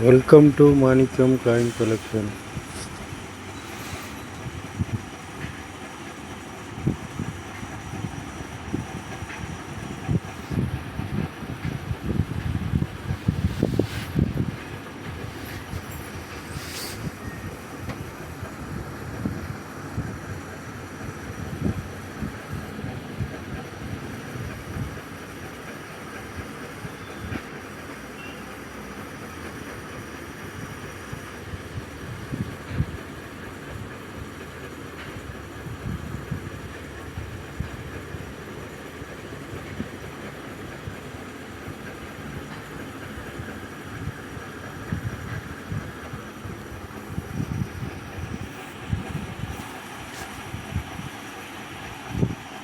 Welcome to Manikam Coin Collection.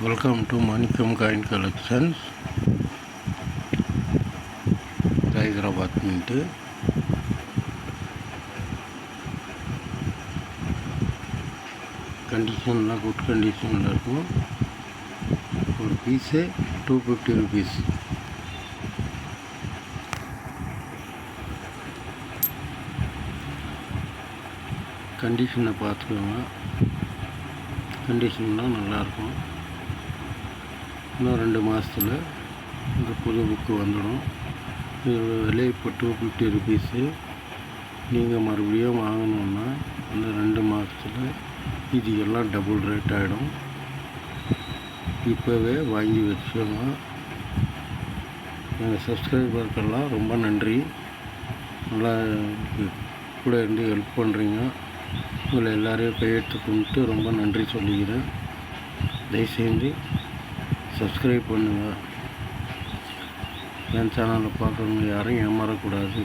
Welcome to Manikam Coin Collections, Hyderabad Mint. Condition good condition. For piece 250 rupees. Condition பார்த்துக்கோங்க. கண்டிஷன்லாம் நல்லாயிருக்கும். இன்னும் 2 மாதத்தில் இந்த புது book வந்துடும். இதோட விலை இப்போ 250 ருபீஸு. நீங்கள் மறுபடியும் வாங்கணுன்னா அந்த 2 மாதத்தில் இது எல்லாம் டபுள் ரேட் ஆகிடும். இப்போவே வாங்கி வச்சோங்க. எங்கள் சப்ஸ்கிரைபருக்கெல்லாம் ரொம்ப நன்றி. நல்லா கூட இருந்து ஹெல்ப் பண்ணுறீங்க. உங்களை எல்லோரையும் கையெழுத்து கும்பிட்டு ரொம்ப நன்றி சொல்லிக்கிறேன். தயவுசெய்து சப்ஸ்கிரைப் பண்ணுங்கள். என் சேனலை பார்க்குறவங்க யாரும் ஏமாறக்கூடாது.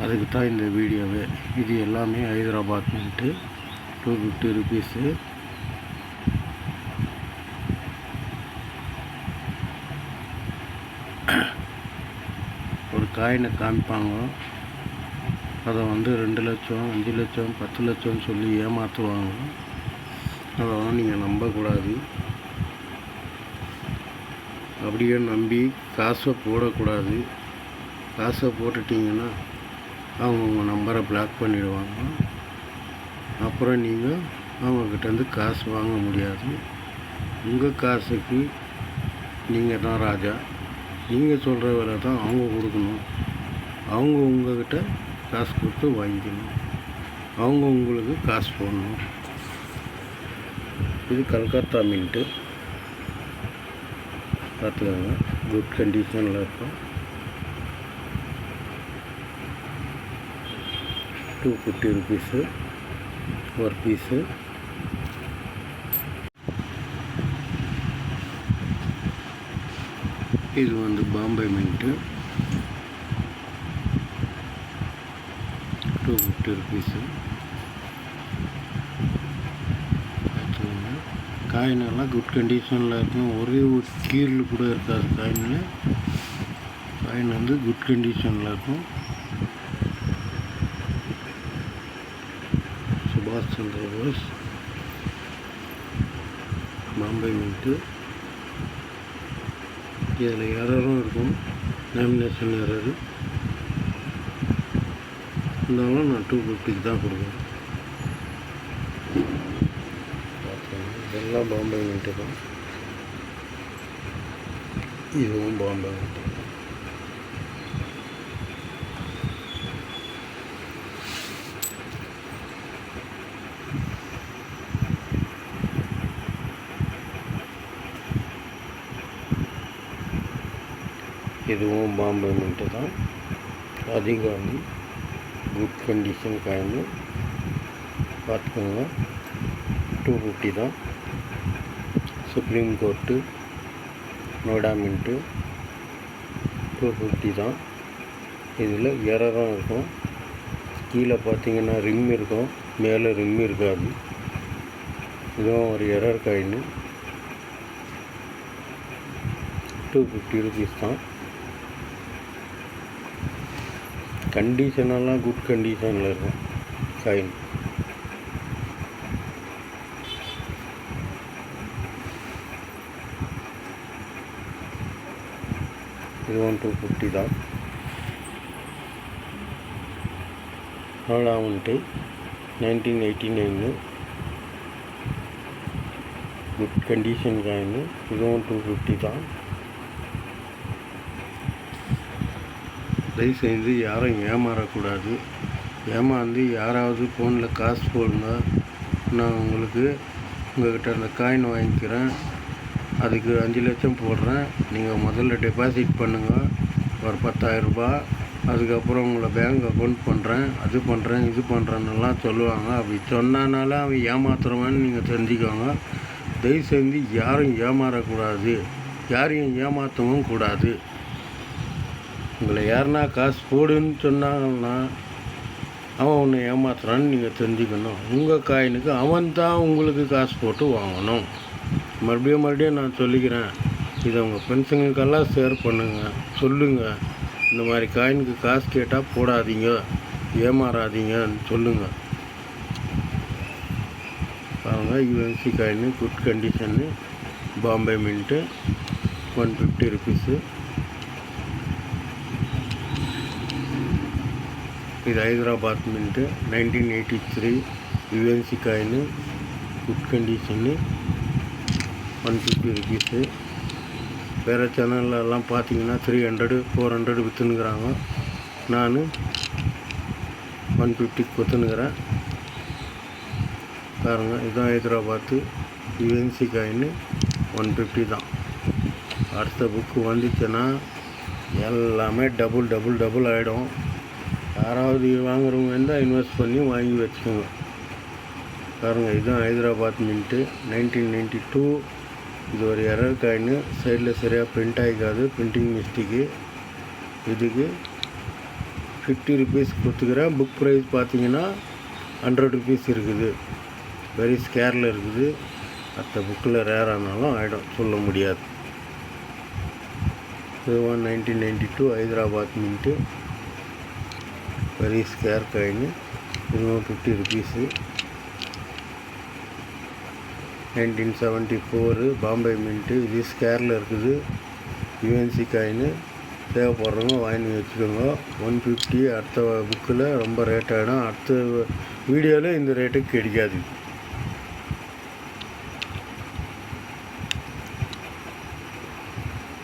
அதுக்கு தான் இந்த வீடியோவே. இது எல்லாமே ஹைதராபாத் மின்ட்டு 250 ருபீஸு. ஒரு காயினை காமிப்பாங்க. அதை 2 லட்சம் 5 லட்சம் 10 லட்சம்னு சொல்லி ஏமாற்றுவாங்க. அதெல்லாம் நீங்கள் நம்பக்கூடாது. அப்படியே நம்பி காசை போடக்கூடாது. காசை போட்டுட்டிங்கன்னா அவங்க உங்கள் நம்பரை பிளாக் பண்ணிடுவாங்க. அப்புறம் நீங்கள் அவங்கக்கிட்டேருந்து காசு வாங்க முடியாது. உங்கள் காசுக்கு நீங்கள் தான் ராஜா. நீங்கள் சொல்கிற விலை தான் அவங்க கொடுக்கணும். அவங்க உங்கள்கிட்ட காசு கொடுத்து வாங்கிக்கணும். அவங்க உங்களுக்கு காசு போடணும். இது கல்கத்தா மின்ட்டு. பார்த்துக்கோங்க. குட் கண்டிஷனில் இருக்கும். 250 ருபீஸு ஒரு பீஸு. இது பாம்பே மின்ட்டு 250 ருபீஸு. காயினெல்லாம் குட் கண்டிஷனில் இருக்கும். ஒரே ஒரு கீழ் கூட இருக்காது காயினில். காயின் குட் கண்டிஷனில் இருக்கும். சுபாஷ் சந்திர போஸ் பாம்பே மின்ட்டு. இதில் எரரும் இருக்கும். லேமினேஷன் எரரு இருந்தாலும் நான் 250க்கு தான் கொடுக்குறேன். இதெல்லாம் பாம்பே மின்ட்டு தான். இதுவும் பாம்பே மின்ட்டு. இதுவும் பாம்பே மின்ட்டு தான். அதிகாந்தி குட் கண்டிஷன் காயின். பார்த்துக்கோங்க. 250 தான். சுப்ரீம் கோர்ட்டு நோய்டா மின்ட்டு 250 தான். இதில் எரரும் இருக்கும். கீழே பார்த்தீங்கன்னா ரிம் இருக்கும், மேலே ரிம் இருக்காது. இதுவும் ஒரு எரர் காயின். 250 ருபீஸ் தான். கண்டிஷனெல்லாம் குட் கண்டிஷனில் இருக்கும் காயின். இதுவும் 250 தான். ஆடாமன்ட்டு 1989 குட் கண்டிஷன் காயின். இதுவும் 250 தான். தயவு செய்து யாரும் ஏமாறக்கூடாது. ஏமாந்து யாராவது ஃபோனில் காசு போடுங்க, நான் உங்கள்கிட்ட அந்த காயின் வாங்கிக்கிறேன், அதுக்கு 5 லட்சம் போடுறேன், நீங்கள் முதல்ல டெபாசிட் பண்ணுங்கள் ஒரு 10,000 ரூபாய், அதுக்கப்புறம் உங்களை பேங்க் அக்கௌண்ட் பண்ணுறேன், அது பண்ணுறேன், இது பண்ணுறேன்னெல்லாம் சொல்லுவாங்க. அப்படி சொன்னனால அவன் ஏமாத்துறவன்னு நீங்கள் தெரிஞ்சுக்கோங்க. தயவு செஞ்சு யாரும் ஏமாறக்கூடாது, யாரையும் ஏமாற்றவும் கூடாது. உங்களை யாருன்னா காசு போடுன்னு சொன்னாங்கன்னா அவன் ஒன்று ஏமாத்துறான்னு நீங்கள் தெரிஞ்சுக்கணும். உங்கள் காயினுக்கு அவன் தான் உங்களுக்கு காசு போட்டு வாங்கணும். மறுபடியும் நான் சொல்லிக்கிறேன், இதை உங்கள் ஃப்ரெண்ட்ஸுங்களுக்கெல்லாம் ஷேர் பண்ணுங்கள், சொல்லுங்கள். இந்த மாதிரி காயினுக்கு காசு கேட்டால் போடாதீங்க, ஏமாறாதீங்கன்னு சொல்லுங்கள். பாருங்கள், யூஎன்சி காயின் குட் கண்டிஷன்னு, பாம்பே மின்ட்டு 150 ருபீஸு. இது Hyderabad mint 1983 UNC coin good கண்டிஷன்னு 150 ருபீஸு. வேறு சேனல்லாம் பார்த்தீங்கன்னா 300 400 விற்றுனுங்கிறாங்க. நான் 150 கொடுத்துனுங்கிறேன். பாருங்கள், இதுதான் ஹைதராபாத்து யூஎன்சி காயின் 150 தான். அடுத்த புக்கு வந்துச்சுன்னா எல்லாமே டபுள் ஆகிடும். யாராவது வாங்குறவங்க இருந்தால் இன்வெஸ்ட் பண்ணி வாங்கி வச்சுக்கோங்க. பாருங்கள், இதுதான் ஹைதராபாத் மின்ட்டு 1992. இது ஒரு எரர் காயின், சைடில் சரியாக பிரிண்ட் ஆகிக்காது, பிரிண்டிங் மிஸ்டேக்கு. இதுக்கு 50 ருபீஸ் கொடுத்துக்கிறேன். புக் ப்ரைஸ் பார்த்தீங்கன்னா 100 ருபீஸ் இருக்குது. வெரி ஸ்கேரில் இருக்குது. மற்ற புக்கில் ரேர் ஆனாலும் ஆகிடும், சொல்ல முடியாது. இது 1992 Hyderabad mint very scarce coin. இதுவும் 50 ருபீஸு. 1974 பாம்பே மின்ட்டு. இது ஸ்கேரில் இருக்குது. யூஎன்சி காயின் தேவைப்படுறவங்க வாங்கி வச்சுக்கோங்க. 150. அடுத்த புக்கில் ரொம்ப ரேட் ஆகிடும். அடுத்த வீடியோவில் இந்த ரேட்டுக்கு கிடைக்காது.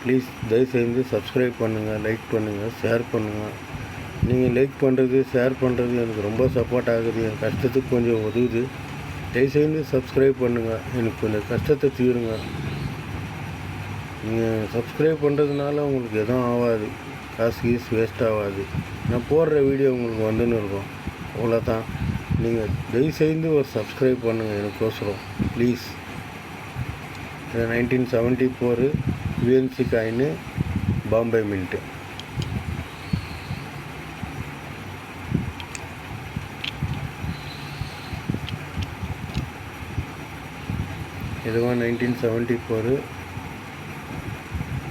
ப்ளீஸ் தயவுசெய்து சப்ஸ்கிரைப் பண்ணுங்கள், லைக் பண்ணுங்கள், ஷேர் பண்ணுங்கள். நீங்கள் லைக் பண்ணுறது, ஷேர் பண்ணுறது எனக்கு ரொம்ப சப்போர்ட் ஆகுது. என் கஷ்டத்துக்கு கொஞ்சம் உதவுது. தயவுசெய்து சப்ஸ்கிரைப் பண்ணுங்கள், எனக்கு கொஞ்சம் கஷ்டத்தை தீருங்க. நீங்கள் சப்ஸ்கிரைப் பண்ணுறதுனால உங்களுக்கு எதுவும் ஆகாது, காசு வேஸ்ட் ஆகாது. நான் போடுற வீடியோ உங்களுக்கு வந்துன்னு இருக்கும், அவ்வளோதான். நீங்கள் தயவுசெய்து ஒரு சப்ஸ்கிரைப் பண்ணுங்கள் எனக்கோசரம் please. 1974 UNC coin Bombay mint. இதுவும் 1974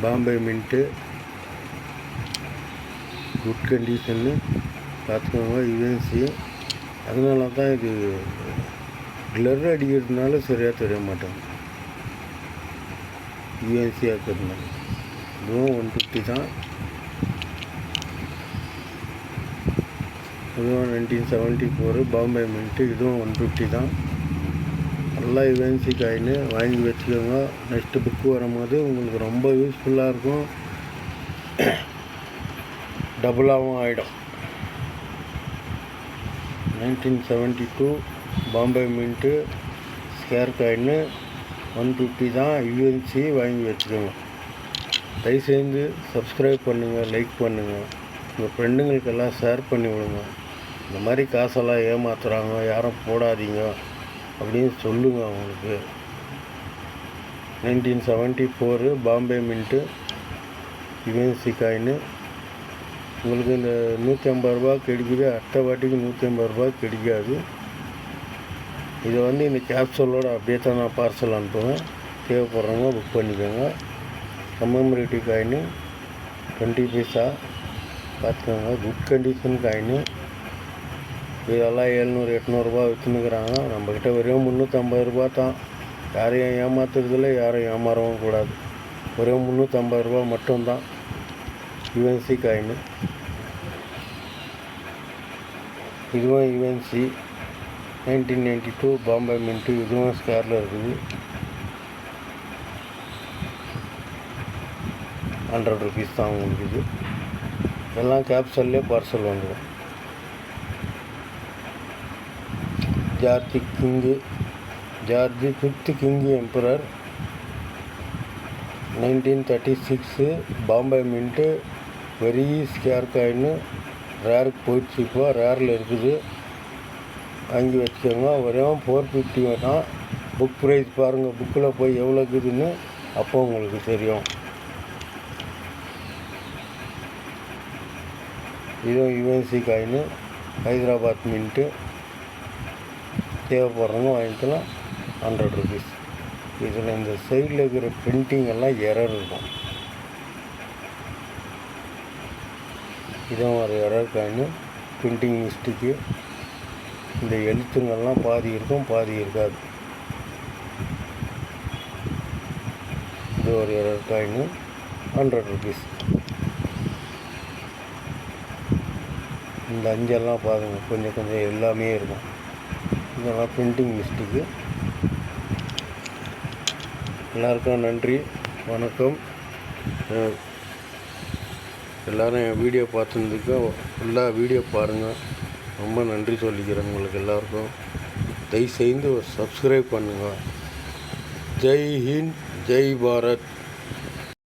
பாம்பே மின்ட்டு குட் கண்டிஷன்னு பார்த்துக்கோங்க. யூஎன்சி அதனால தான் இது கிளர் அடிக்கிறதுனால சரியாக தெரிய மாட்டேங்க. யூஎன்சி ஆக்கிறதுனால. இதுவும் 150 தான். இதுவும் 1974 பாம்பே மின்ட்டு. இதுவும் 150 தான். நல்லா யூஎன்சி காயின் வாங்கி வச்சுக்கோங்க. நெக்ஸ்ட்டு புக்கு வரும்போது உங்களுக்கு ரொம்ப யூஸ்ஃபுல்லாக இருக்கும், டபுளாகவும் ஆகிடும். 1972 பாம்பே மின்ட்டு ஸ்கேர் காயின் 150 தான். யூஎன்சி வாங்கி வச்சுக்கோங்க. தயவுசெய்து சப்ஸ்கிரைப் பண்ணுங்கள், லைக் பண்ணுங்கள், உங்கள் ஃப்ரெண்டுங்களுக்கெல்லாம் ஷேர் பண்ணி விடுங்க. இந்த மாதிரி காசெல்லாம் ஏமாத்துறாங்க, யாரும் போடாதீங்க அப்படின்னு சொல்லுங்கள் அவங்களுக்கு. 1974 பாம்பே மின்ட்டு யூஎன்சி காயின். உங்களுக்கு இந்த 150 ரூபா கிடைக்குது, அடுத்த வாட்டிக்கு 150 ரூபா கிடைக்காது. இதை இந்த கேப்சூலோட அப்படியே தான் நான் பார்சல் அனுப்புவேன். தேவைப்படுறவங்க புக் பண்ணிக்கோங்க. கமெமரேட்டிவ் காயின் 20 பைசா பார்த்துக்கோங்க. Good condition coin. இதெல்லாம் 700-800 ரூபா விற்றுனுக்குறாங்க. நம்மக்கிட்ட வெறும் 350 ரூபா தான். யாரையும் ஏமாத்துறதில்ல, யாரும் ஏமாறவும் கூடாது. வெறும் 350 ரூபா மட்டும்தான் யூஎன்சி காயின். இதுவும் யுஎன்சி 1992 பாம்பே மின்ட்டு. இதுவும் ஸ்கேரில் இருக்குது. 100 rupees தான் உங்களுக்கு இது. எல்லாம் கேப்சல்லே பார்சல் வந்துடும். George 5th king emperor 1936 Bombay mint. Very scarce காயின்னு. ரேருக்கு போயிடுச்சு, இப்போ ரேரில் இருக்குது. வாங்கி வச்சுக்கோங்க. வெறும் 450 வேணாம். புக் ப்ரைஸ் பாருங்கள், புக்கில் போய் எவ்வளோ இருக்குதுன்னு அப்போ உங்களுக்கு தெரியும். இதுவும் யுஎன்சி காயின்னு, ஹைதராபாத் மின்ட்டு. தேவைப்படுறவங்க வாங்கிக்கலாம். 100 rupees. இதில் இந்த சைடில் இருக்கிற பிரிண்டிங் எல்லாம் எரர் இருக்கும். இதுவும் ஒரு எரர் காயின்னு. Printing mistake. இந்த எழுத்துங்கள்லாம் பாதி இருக்கும், பாதி இருக்காது. இது ஒரு எரர் காயின்னு. 100 rupees. இந்த அஞ்செல்லாம் பாருங்கள், கொஞ்சம் எல்லாமே இருக்கும். இதெல்லாம் பிரிண்டிங் மிஸ்டேக்கு. எல்லாருக்கும் நன்றி, வணக்கம். எல்லோரும் என் வீடியோ பார்த்துருந்துக்கு எல்லா வீடியோ பாருங்கள். ரொம்ப நன்றி சொல்லிக்கிறேன் உங்களுக்கு எல்லாருக்கும். தயவுசெய்து சப்ஸ்கிரைப் பண்ணுங்கள். ஜெய் ஹிந்த், ஜெய் பாரத்.